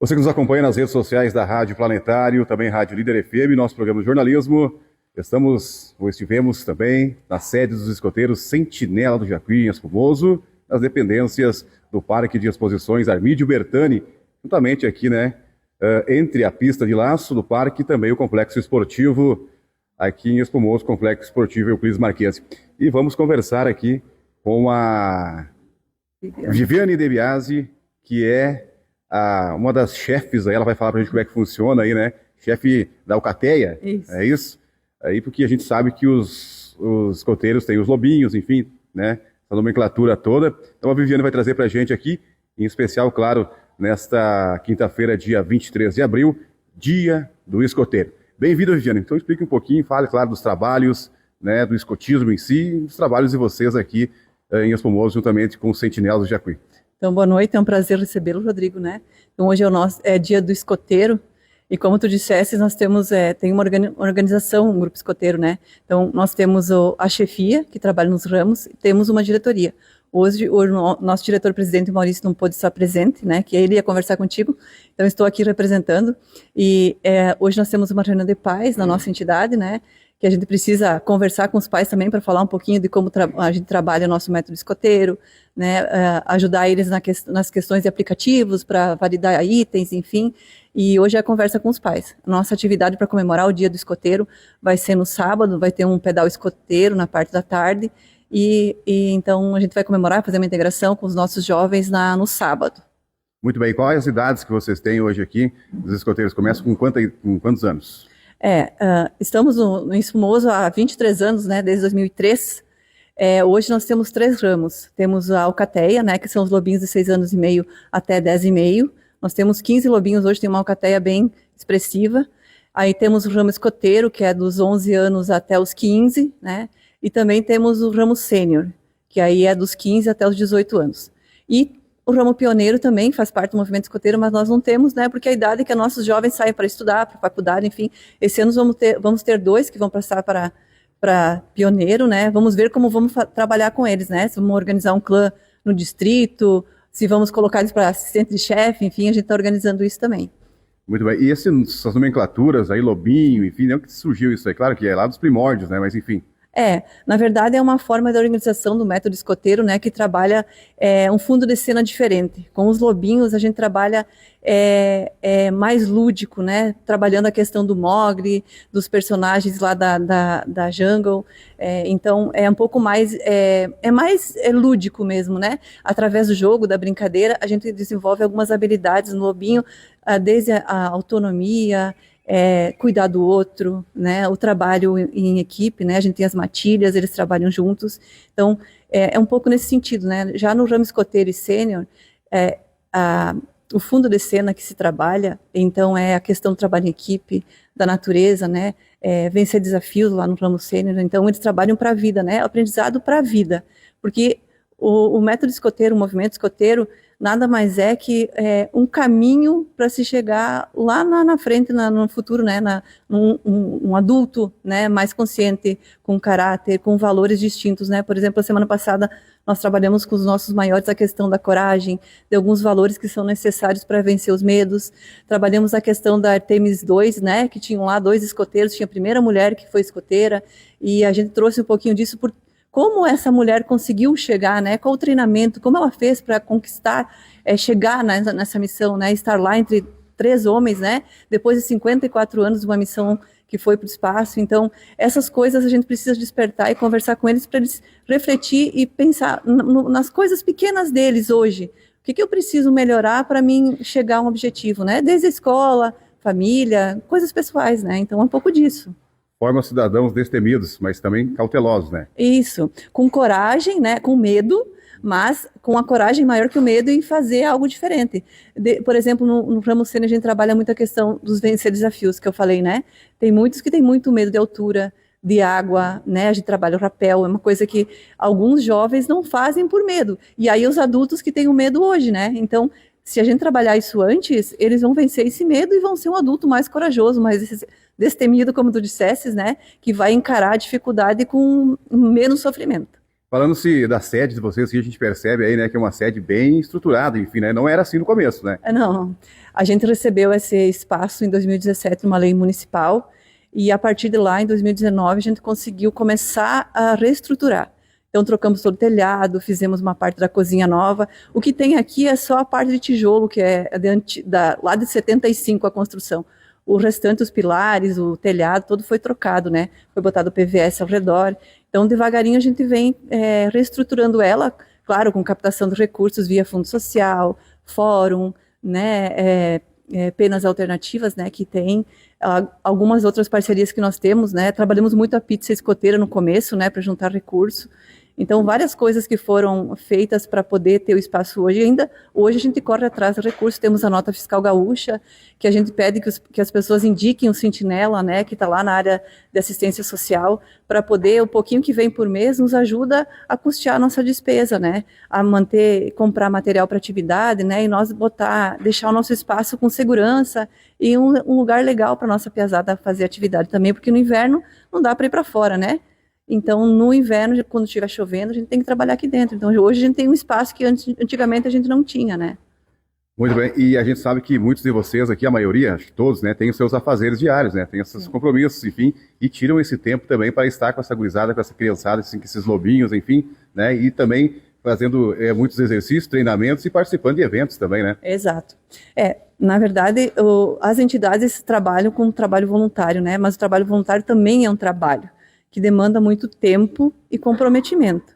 Você que nos acompanha nas redes sociais da Rádio Planetário, também Rádio Líder FM, nosso programa de jornalismo. Estivemos também na sede dos escoteiros Sentinela do Jacuí, em Espumoso, nas dependências do Parque de Exposições Armídio Bertani, juntamente aqui, entre a pista de laço do parque e também o complexo esportivo aqui em Espumoso, complexo esportivo Euclides Marques. E vamos conversar aqui com a Viviane De Biasi, que é uma das chefes, aí ela vai falar pra gente como é que funciona aí, né? Chefe da Alcateia, é isso? Aí porque a gente sabe que os escoteiros têm os lobinhos, enfim, né? Essa nomenclatura toda. Então a Viviane vai trazer pra gente aqui, em especial, claro, nesta quinta-feira, dia 23 de abril, Dia do Escoteiro. Bem-vindo, Viviane. Então explique um pouquinho, fale, claro, dos trabalhos, né, do escotismo em si, dos trabalhos de vocês aqui em Espumoso, juntamente com os Sentinelas do Jacuí. Então, boa noite, é um prazer recebê-lo, Rodrigo, né? Então, hoje é dia do escoteiro, e como tu disseste, nós temos, tem uma organização, um grupo escoteiro, né? Então, nós temos a chefia, que trabalha nos ramos, e temos uma diretoria. Hoje o nosso diretor-presidente, Maurício, não pôde estar presente, né? Que ele ia conversar contigo, então estou aqui representando. E hoje nós temos uma reunião de pais na nossa entidade, né? Que a gente precisa conversar com os pais também para falar um pouquinho de como a gente trabalha o nosso método escoteiro, né, ajudar eles nas questões de aplicativos para validar itens, enfim. E hoje é a conversa com os pais. Nossa atividade para comemorar o Dia do Escoteiro vai ser no sábado, vai ter um pedal escoteiro na parte da tarde, e então a gente vai comemorar, fazer uma integração com os nossos jovens no sábado. Muito bem, quais as idades que vocês têm hoje aqui? Os escoteiros começam com quantos anos? Estamos no Espumoso há 23 anos, né, desde 2003. Hoje nós temos 3 ramos. Temos a Alcateia, né, que são os lobinhos de 6 anos e meio até 10 e meio. Nós temos 15 lobinhos, hoje tem uma Alcateia bem expressiva. Aí temos o ramo escoteiro, que é dos 11 anos até os 15, né, e também temos o ramo sênior, que aí é dos 15 até os 18 anos. E o ramo pioneiro também faz parte do movimento escoteiro, mas nós não temos, né, porque a idade que nossos jovens saem para estudar, para faculdade, enfim. Esse ano vamos ter 2 que vão passar para pioneiro, né? Vamos ver como vamos trabalhar com eles, né? Se vamos organizar um clã no distrito, se vamos colocar eles para assistente de chefe, enfim, a gente está organizando isso também. Muito bem. E essas nomenclaturas aí, lobinho, enfim, não que surgiu isso aí? Claro que é lá dos primórdios, né? Mas enfim. Na verdade é uma forma da organização do método escoteiro, né, que trabalha um fundo de cena diferente. Com os lobinhos a gente trabalha mais lúdico, né, trabalhando a questão do Mogli, dos lá da Jungle, então é um pouco mais, mais lúdico mesmo, né, através do jogo, da brincadeira, a gente desenvolve algumas habilidades no lobinho, desde a autonomia, cuidar do outro, né, o trabalho em equipe, né, a gente tem as matilhas, eles trabalham juntos, então é um pouco nesse sentido, né, já no ramo escoteiro e sênior, o fundo de cena que se trabalha, então é a questão do trabalho em equipe, da natureza, né, vencer desafios lá no ramo sênior, então eles trabalham para a vida, né, aprendizado para a vida, porque o método escoteiro, o movimento escoteiro, nada mais é que um caminho para se chegar lá na frente, no futuro, né, um adulto, né, mais consciente, com caráter, com valores distintos, né. Por exemplo, a semana passada nós trabalhamos com os nossos maiores a questão da coragem, de alguns valores que são necessários para vencer os medos. Trabalhamos a questão da Artemis 2, né, que tinham lá 2 escoteiros, tinha a primeira mulher que foi escoteira, e a gente trouxe um pouquinho disso por como essa mulher conseguiu chegar, né? Qual o treinamento, como ela fez para conquistar, chegar nessa missão, né? Estar lá entre 3 homens, né? Depois de 54 anos de uma missão que foi para o espaço. Então, essas coisas a gente precisa despertar e conversar com eles para eles refletir e pensar nas coisas pequenas deles hoje. O que eu preciso melhorar para mim chegar a um objetivo, né? Desde a escola, família, coisas pessoais, né? Então, é um pouco disso. Forma cidadãos destemidos, mas também cautelosos, né? Isso, com coragem, né, com medo, mas com a coragem maior que o medo e fazer algo diferente. Por exemplo, no ramo sênior a gente trabalha muito a questão dos vencer desafios, que eu falei, né? Tem muitos que têm muito medo de altura, de água, né? A gente trabalha o rapel, é uma coisa que alguns jovens não fazem por medo. E aí os adultos que têm o medo hoje, né? Então, se a gente trabalhar isso antes, eles vão vencer esse medo e vão ser um adulto mais corajoso, mais destemido, como tu dissesses, né? Que vai encarar a dificuldade com menos sofrimento. Falando-se da sede de vocês, que a gente percebe aí, né, que é uma sede bem estruturada, enfim, né, não era assim no começo, né? Não, a gente recebeu esse espaço em 2017 numa lei municipal e a partir de lá, em 2019, a gente conseguiu começar a reestruturar. Então trocamos todo o telhado, fizemos uma parte da cozinha nova. O que tem aqui é só a parte de tijolo, que é lá de 75 a construção. O restante, os pilares, o telhado, todo foi trocado, né? Foi botado PVS ao redor. Então, devagarinho, a gente vem reestruturando ela, claro, com captação de recursos via Fundo Social, Fórum, né? Penas alternativas, né? Que tem algumas outras parcerias que nós temos, né? Trabalhamos muito a pizza escoteira no começo, né? Para juntar recurso. Então, várias coisas que foram feitas para poder ter o espaço hoje. Ainda hoje a gente corre atrás do recurso. Temos a nota fiscal gaúcha, que a gente pede que as pessoas indiquem o sentinela, né, que está lá na área de assistência social, para poder, o pouquinho que vem por mês, nos ajuda a custear a nossa despesa, né, a comprar material para atividade, né, e nós deixar o nosso espaço com segurança e um lugar legal para a nossa piazada fazer atividade também, porque no inverno não dá para ir para fora, né? Então, no inverno, quando estiver chovendo, a gente tem que trabalhar aqui dentro. Então, hoje a gente tem um espaço que antigamente a gente não tinha, né? Muito bem, e a gente sabe que muitos de vocês aqui, a maioria, acho que todos, né, têm os seus afazeres diários, né, tem esses compromissos, enfim, e tiram esse tempo também para estar com essa gurizada, com essa criançada, assim, com esses lobinhos, enfim, né, e também fazendo muitos exercícios, treinamentos e participando de eventos também, né? Exato. Na verdade, as entidades trabalham com trabalho voluntário, né, mas o trabalho voluntário também é um trabalho que demanda muito tempo e comprometimento.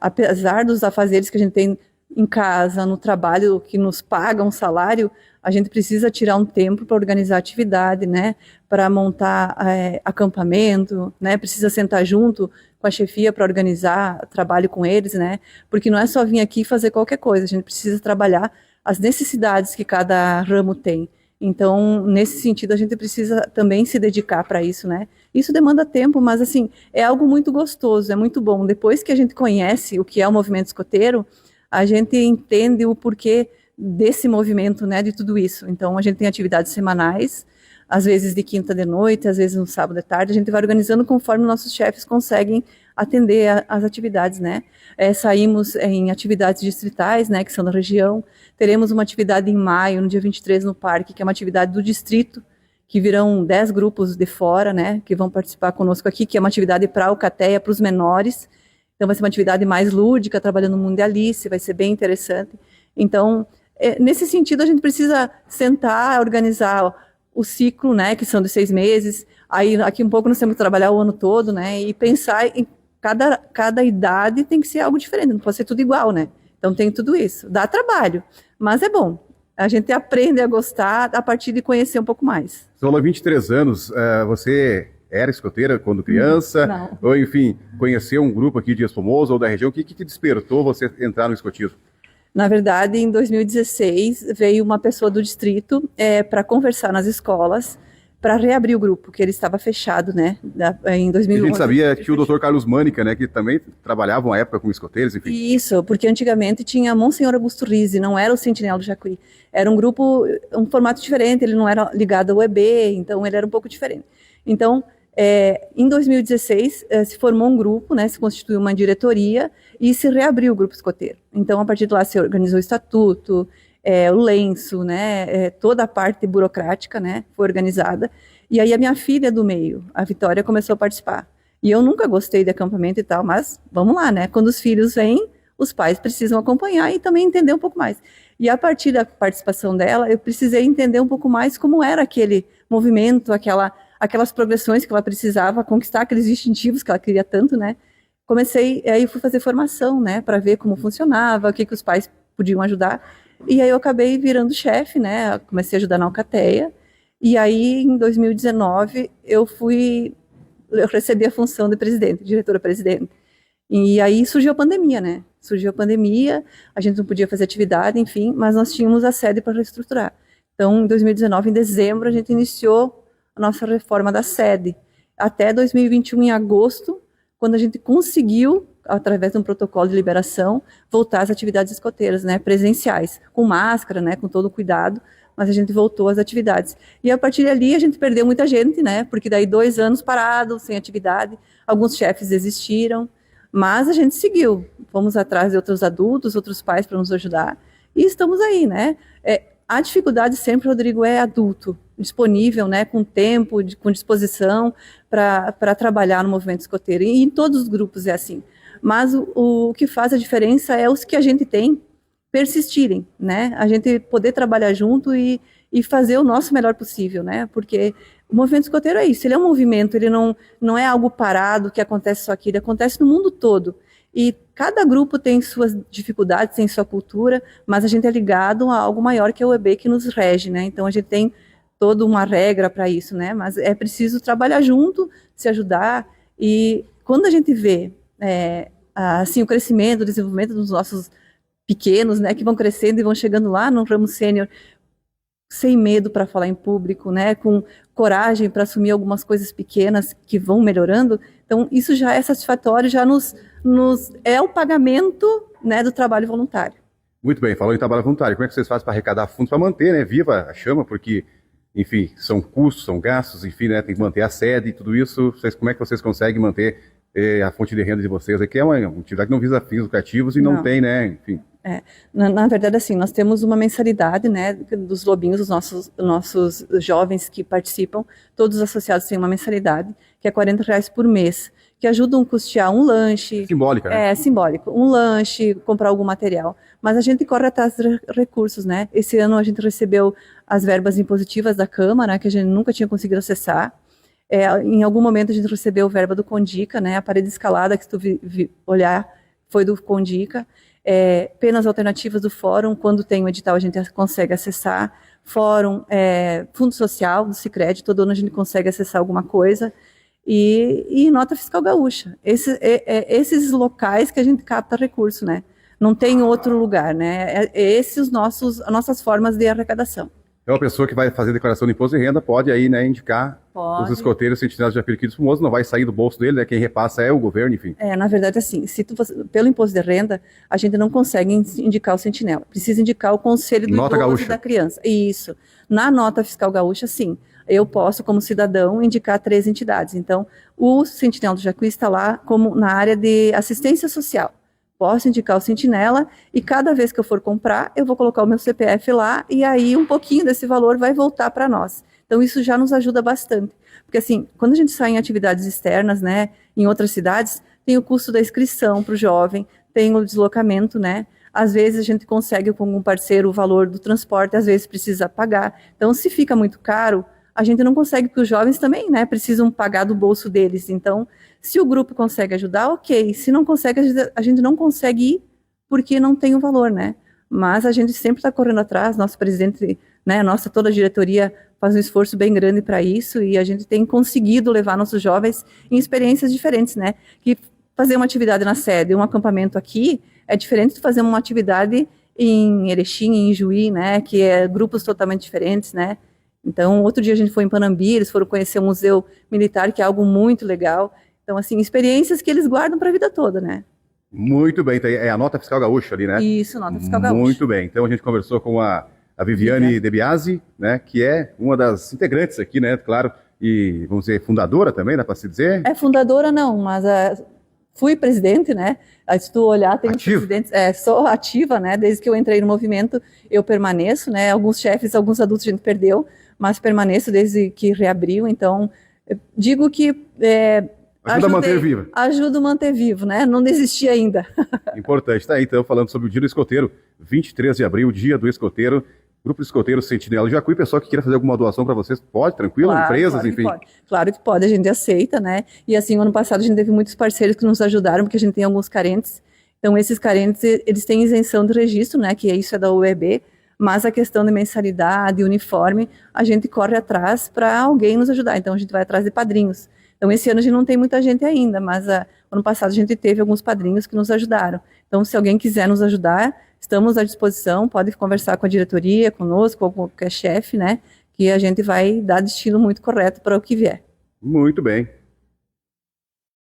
Apesar dos afazeres que a gente tem em casa, no trabalho que nos paga um salário, a gente precisa tirar um tempo para organizar a atividade, né? Para montar acampamento, né? Precisa sentar junto com a chefia para organizar trabalho com eles, né? Porque não é só vir aqui e fazer qualquer coisa, a gente precisa trabalhar as necessidades que cada ramo tem. Então, nesse sentido, a gente precisa também se dedicar para isso, né? Isso demanda tempo, mas, assim, é algo muito gostoso, é muito bom. Depois que a gente conhece o que é o movimento escoteiro, a gente entende o porquê desse movimento, né, de tudo isso. Então, a gente tem atividades semanais, às vezes de quinta de noite, às vezes no sábado de tarde, a gente vai organizando conforme nossos chefes conseguem atender as atividades, né. Saímos em atividades distritais, né, que são da região. Teremos uma atividade em maio, no dia 23, no parque, que é uma atividade do distrito, que virão 10 grupos de fora, né, que vão participar conosco aqui, que é uma atividade para a alcateia, para os menores. Então, vai ser uma atividade mais lúdica, trabalhando no Mundialice, vai ser bem interessante. Então, nesse sentido, a gente precisa sentar, organizar o ciclo, né, que são de 6 meses. Aí, aqui um pouco, nós temos que trabalhar o ano todo, né, e pensar em cada idade tem que ser algo diferente, não pode ser tudo igual, né. Então, tem tudo isso. Dá trabalho, mas é bom. A gente aprende a gostar a partir de conhecer um pouco mais. Você falou 23 anos, você era escoteira quando criança? Não. Ou, enfim, conheceu um grupo aqui de Espumoso ou da região? O que te despertou você entrar no escotismo? Na verdade, em 2016, veio uma pessoa do distrito para conversar nas escolas, para reabrir o grupo, que ele estava fechado, né, em 2011. A gente sabia que o Dr. Carlos Mânica, né, que também trabalhava uma época com escoteiros, enfim. Isso, porque antigamente tinha Monsenhor Augusto Rizzi, não era o Sentinela do Jacuí. Era um grupo, um formato diferente, ele não era ligado ao EB, então ele era um pouco diferente. Então, em 2016, se formou um grupo, né, se constituiu uma diretoria e se reabriu o grupo escoteiro. Então, a partir de lá se organizou o estatuto, o lenço, né, toda a parte burocrática, né, foi organizada. E aí a minha filha do meio, a Vitória, começou a participar. E eu nunca gostei de acampamento e tal, mas vamos lá, né, quando os filhos vêm, os pais precisam acompanhar e também entender um pouco mais. E a partir da participação dela, eu precisei entender um pouco mais como era aquele movimento, aquelas progressões que ela precisava conquistar, aqueles distintivos que ela queria tanto, né? Aí fui fazer formação, né, para ver como funcionava, o que os pais podiam ajudar. E aí eu acabei virando chefe, né? Comecei a ajudar na alcateia. E aí, em 2019, eu recebi a função de presidente, diretora-presidente. E aí surgiu a pandemia, né? Surgiu a pandemia, a gente não podia fazer atividade, enfim, mas nós tínhamos a sede para reestruturar. Então, em 2019, em dezembro, a gente iniciou a nossa reforma da sede. Até 2021, em agosto, quando a gente conseguiu, através de um protocolo de liberação, voltar às atividades escoteiras, né, presenciais, com máscara, né, com todo o cuidado, mas a gente voltou às atividades. E a partir dali a gente perdeu muita gente, né, porque daí 2 anos parado, sem atividade, alguns chefes desistiram, Mas a gente seguiu, fomos atrás de outros adultos, outros pais para nos ajudar, e estamos aí, né? A dificuldade sempre, Rodrigo, é adulto, disponível, né, com tempo, com disposição para trabalhar no movimento escoteiro. E em todos os grupos é assim. Mas o que faz a diferença é os que a gente tem persistirem, né? A gente poder trabalhar junto e fazer o nosso melhor possível, né? Porque o movimento escoteiro é isso, ele é um movimento, ele não é algo parado que acontece só aqui, ele acontece no mundo todo. E cada grupo tem suas dificuldades, tem sua cultura, mas a gente é ligado a algo maior que é o EB que nos rege, né? Então a gente tem toda uma regra para isso, né? Mas é preciso trabalhar junto, se ajudar, e quando a gente vê assim o crescimento, o desenvolvimento dos nossos pequenos, né, que vão crescendo e vão chegando lá no ramo sênior, sem medo para falar em público, né, com coragem para assumir algumas coisas pequenas que vão melhorando, então isso já é satisfatório, já é o pagamento, né, do trabalho voluntário. Muito bem, falou em trabalho voluntário. Como é que vocês fazem para arrecadar fundos para manter, né, viva a chama? Porque, enfim, são custos, são gastos, enfim, né, tem que manter a sede e tudo isso. Como é que vocês conseguem manter a fonte de renda de vocês? Aqui é uma atividade que não visa fins lucrativos e não tem, né, enfim. Na verdade, assim, nós temos uma mensalidade, né, dos lobinhos, os nossos jovens que participam, todos os associados têm uma mensalidade, que é R$40 por mês, que ajudam a custear um lanche. Simbólica, né? É, simbólico. Um lanche, comprar algum material. Mas a gente corre atrás de recursos, né? Esse ano a gente recebeu as verbas impositivas da Câmara, que a gente nunca tinha conseguido acessar. Em algum momento a gente recebeu verba do Condica, né? A parede escalada, que se tu olhar, foi do Condica. Penas alternativas do Fórum, quando tem o edital a gente consegue acessar. Fórum, Fundo Social do Sicredi, todo ano a gente consegue acessar alguma coisa. E Nota Fiscal Gaúcha. Esses locais que a gente capta recurso, né? Não tem outro lugar, né? Esses as nossas formas de arrecadação. Então, a pessoa que vai fazer declaração de imposto de renda pode aí, né, indicar os escoteiros sentinelas de Japiriquito Fumoso, não vai sair do bolso dele, né? Quem repassa é o governo, enfim. Na verdade, assim, pelo imposto de renda, a gente não consegue indicar o sentinela. Precisa indicar o Conselho do Nota Idoso Gaúcha. e da Criança. Isso. Na Nota Fiscal Gaúcha, sim. Eu posso, como cidadão, indicar 3 entidades. Então, o Sentinela do Jacuí está lá como na área de assistência social. Posso indicar o Sentinela e cada vez que eu for comprar, eu vou colocar o meu CPF lá e aí um pouquinho desse valor vai voltar para nós. Então, isso já nos ajuda bastante. Porque, assim, quando a gente sai em atividades externas, né, em outras cidades, tem o custo da inscrição para o jovem, tem o deslocamento, né? Às vezes a gente consegue com um parceiro o valor do transporte, às vezes precisa pagar. Então, se fica muito caro, a gente não consegue, porque os jovens também, né, precisam pagar do bolso deles. Então, se o grupo consegue ajudar, ok. Se não consegue, a gente não consegue ir porque não tem o valor, né? Mas a gente sempre está correndo atrás, nosso presidente, né, toda a diretoria faz um esforço bem grande para isso e a gente tem conseguido levar nossos jovens em experiências diferentes, né? Que fazer uma atividade na sede, um acampamento aqui, é diferente de fazer uma atividade em Erechim, em Juí, né? Que é grupos totalmente diferentes, né? Então, outro dia a gente foi em Panambi, eles foram conhecer o Museu Militar, que é algo muito legal. Então, assim, experiências que eles guardam para a vida toda, né? Muito bem, é a Nota Fiscal Gaúcha ali, né? Isso, Nota Fiscal Gaúcha. Muito bem, então a gente conversou com a Viviane De Biasi, né, que é uma das integrantes aqui, né, claro, e vamos dizer, fundadora também, dá para se dizer? Fundadora não, mas fui presidente, né? Se tu olhar, tem os presidentes, sou ativa, né? Desde que eu entrei no movimento, eu permaneço, né? Alguns chefes, alguns adultos a gente perdeu, mas permaneço desde que reabriu, então digo que ajuda a manter viva. Ajuda a manter vivo, né? Não desistir ainda. Importante, tá aí então, falando sobre o Dia do Escoteiro, 23 de abril, Dia do Escoteiro, Grupo Escoteiro Sentinela do Jacuí. Pessoal que queira fazer alguma doação para vocês, pode, tranquilo? Claro, empresas, claro enfim. Claro que pode, a gente aceita, né? E assim, ano passado a gente teve muitos parceiros que nos ajudaram, porque a gente tem alguns carentes. Então, esses carentes, eles têm isenção de registro, né? Que isso é da UEB, mas a questão de mensalidade, uniforme, a gente corre atrás para alguém nos ajudar. Então, a gente vai atrás de padrinhos. Então, esse ano a gente não tem muita gente ainda, mas ano passado a gente teve alguns padrinhos que nos ajudaram. Então, se alguém quiser nos ajudar, estamos à disposição, pode conversar com a diretoria, conosco, ou com qualquer chefe, né? Que a gente vai dar destino muito correto para o que vier. Muito bem.